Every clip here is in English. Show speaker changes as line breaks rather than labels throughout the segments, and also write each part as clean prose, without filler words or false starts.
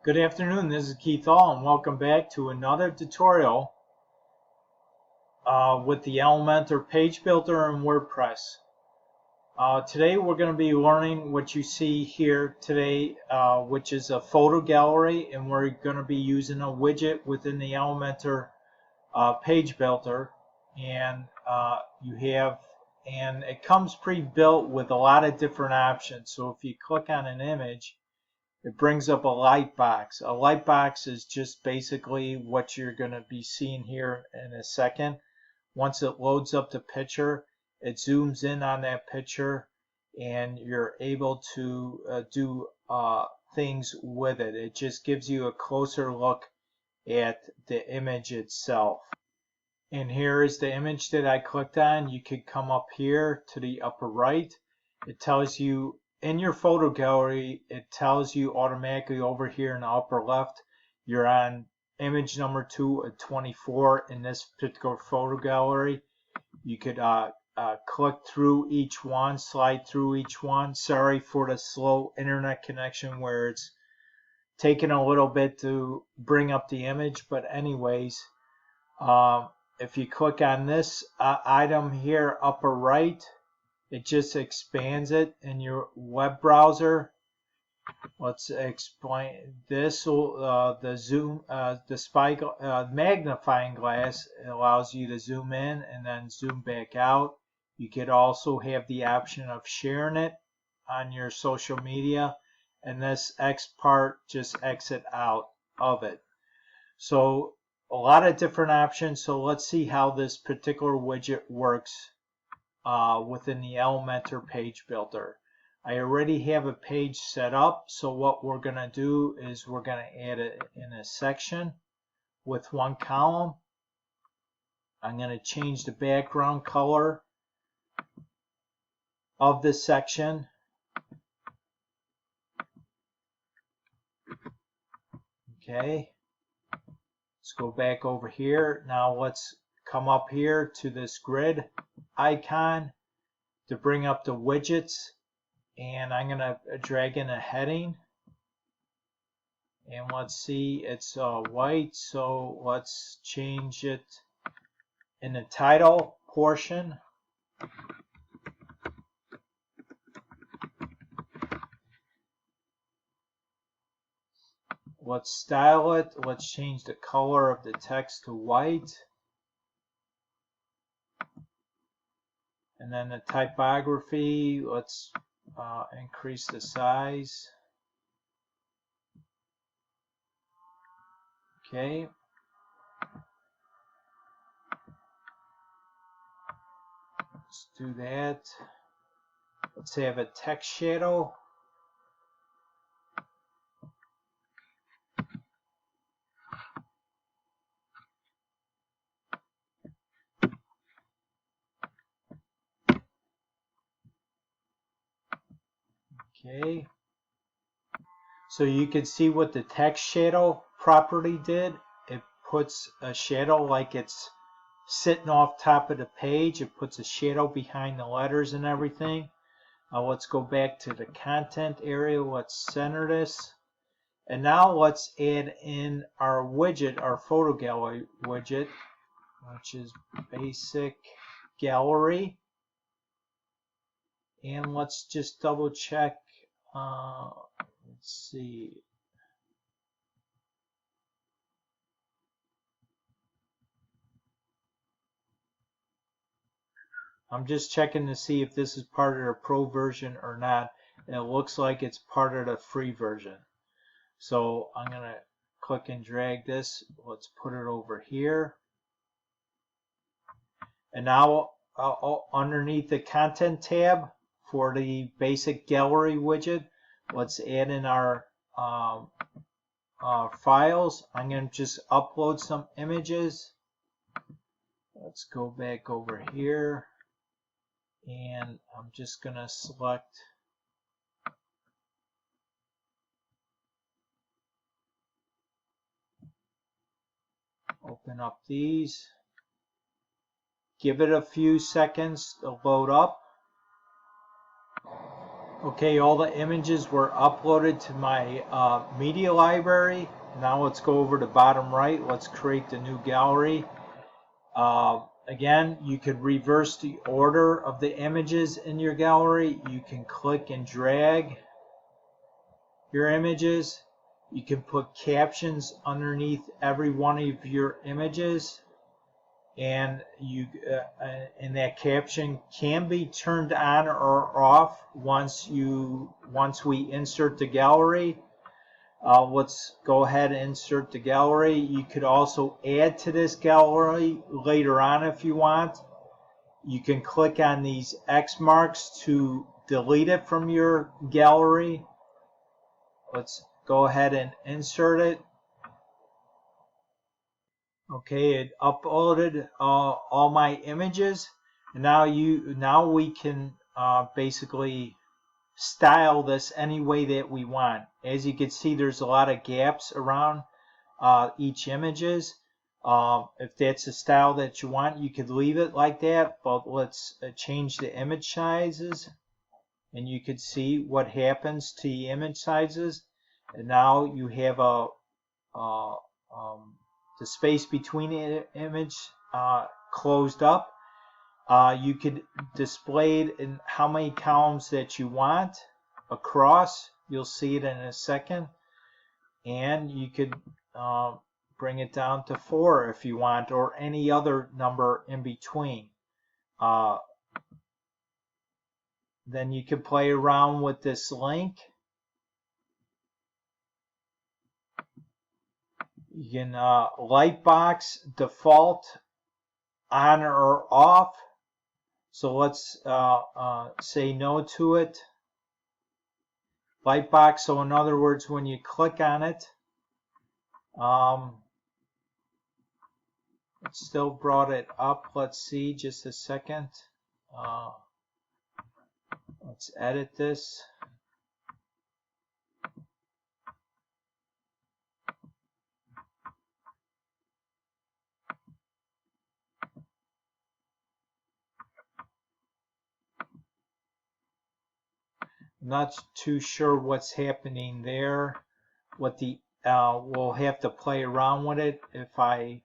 Good afternoon, this is Keith Hall and welcome back to another tutorial with the Elementor page builder in WordPress. Today we're going to be learning what you see here today, which is a photo gallery, and we're going to be using a widget within the Elementor page builder, and it comes pre-built with a lot of different options. So if you click on an image, it brings up a light box. A light box is just basically what you're going to be seeing here in a second. Once it loads up the picture, it zooms in on that picture and you're able to do things with it. It just gives you a closer look at the image itself. And here is the image that I clicked on. You could come up here to the upper right. It tells you in your photo gallery, it tells you automatically over here in the upper left, you're on image number 2 of 24 in this particular photo gallery. You could click through each one, slide through each one. Sorry for the slow internet connection where it's taking a little bit to bring up the image, but anyways, if you click on this item here upper right, it just expands it in your web browser. Let's explain this. The zoom, the magnifying glass allows you to zoom in and then zoom back out. You could also have the option of sharing it on your social media, and this X part just exit out of it. So a lot of different options. So let's see how this particular widget works within the Elementor page builder. I already have a page set up, so what we're going to do is we're going to add it in a section with one column. I'm going to change the background color of this section. Okay, let's go back over here. Now let's come up here to this grid icon to bring up the widgets, and I'm going to drag in a heading, and let's see, it's white, so let's change it in the title portion. Let's style it. Let's change the color of the text to white. And then the typography, let's increase the size. Okay. Let's do that. Let's have a text shadow. Okay, so you can see what the text shadow property did. It puts a shadow like it's sitting off top of the page. It puts a shadow behind the letters and everything. Let's go back to the content area. Let's center this. And now let's add in our widget, our photo gallery widget, which is basic gallery. And let's just double check. Let's see. I'm just checking to see if this is part of the pro version or not. And it looks like it's part of the free version. So I'm going to click and drag this. Let's put it over here. And now underneath the content tab for the basic gallery widget, let's add in our files. I'm going to just upload some images. Let's go back over here, and I'm just going to select open up these. Give it a few seconds to load up. Okay, all the images were uploaded to my media library. Now let's go over to bottom right. Let's create the new gallery. Again, you could reverse the order of the images in your gallery. You can click and drag your images. You can put captions underneath every one of your images, and that caption can be turned on or off once we insert the gallery. Let's go ahead and insert the gallery. You could also add to this gallery later on if you want. You can click on these X marks to delete it from your gallery. Let's go ahead and insert it. Okay, it uploaded all my images, and now we can basically style this any way that we want. As you can see, there's a lot of gaps around each images. If that's the style that you want, you could leave it like that, but let's change the image sizes, and you could see what happens to the image sizes. And now you have the space between the image closed up. You could display it in how many columns that you want across. You'll see it in a second. And you could bring it down to 4 if you want, or any other number in between. Then you can play around with this link. You can lightbox default on or off. So let's say no to it. Lightbox, so in other words, when you click on it, it still brought it up. Let's see, just a second. Let's edit this. I'm not too sure what's happening there. We'll have to play around with it. If I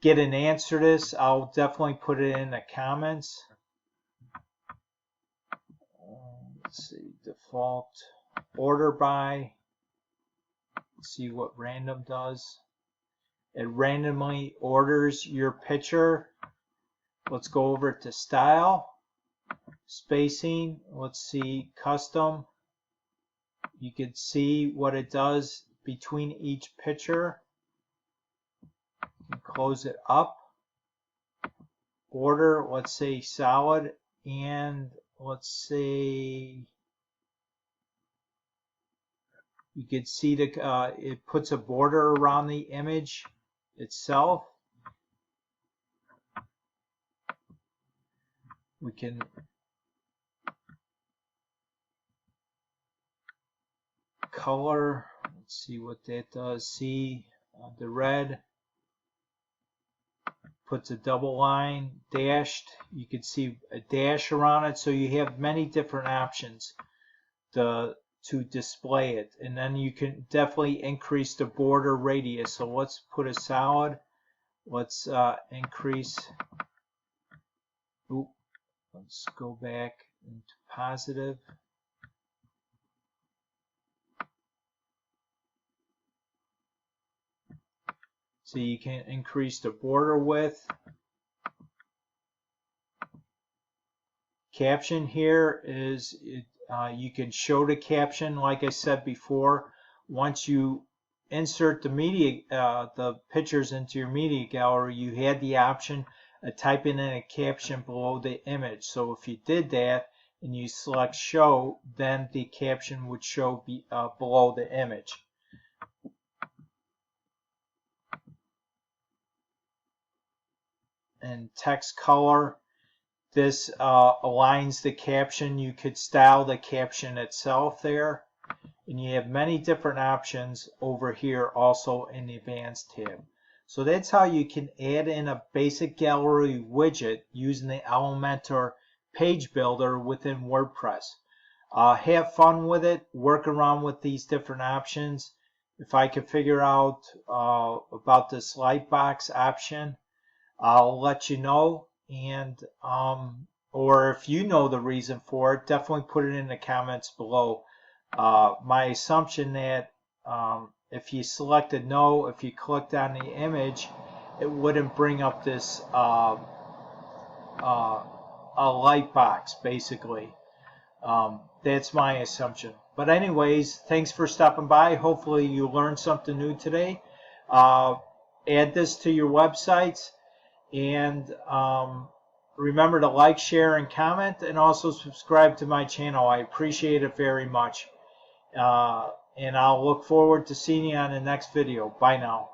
get an answer to this, I'll definitely put it in the comments. Let's see, default order by. Let's see what random does. It randomly orders your picture. Let's go over to style, spacing. Let's see custom. You can see what it does between each picture. You can close it up. Border, let's say solid, and let's say you can see it puts a border around the image itself. We can color, let's see what that does. See the red puts a double line, dashed. You can see a dash around it, so you have many different options to display it. And then you can definitely increase the border radius. So let's put a solid. Let's increase. Oop, let's go back into positive. So you can increase the border width. Caption here is, you can show the caption like I said before. Once you insert the pictures into your media gallery, you had the option of typing in a caption below the image. So if you did that and you select show, then the caption would show below the image. And text color, this aligns the caption. You could style the caption itself there, and you have many different options over here also in the advanced tab. So that's how you can add in a basic gallery widget using the Elementor page builder within WordPress. Have fun with it, work around with these different options. If I can figure out about this lightbox option, I'll let you know. And or if you know the reason for it, definitely put it in the comments below. My assumption that if you selected no, if you clicked on the image, it wouldn't bring up this a light box, basically. That's my assumption. But anyways, thanks for stopping by. Hopefully you learned something new today. Add this to your websites, and remember to like, share, and comment, and also subscribe to my channel. I appreciate it very much. And I'll look forward to seeing you on the next video. Bye now.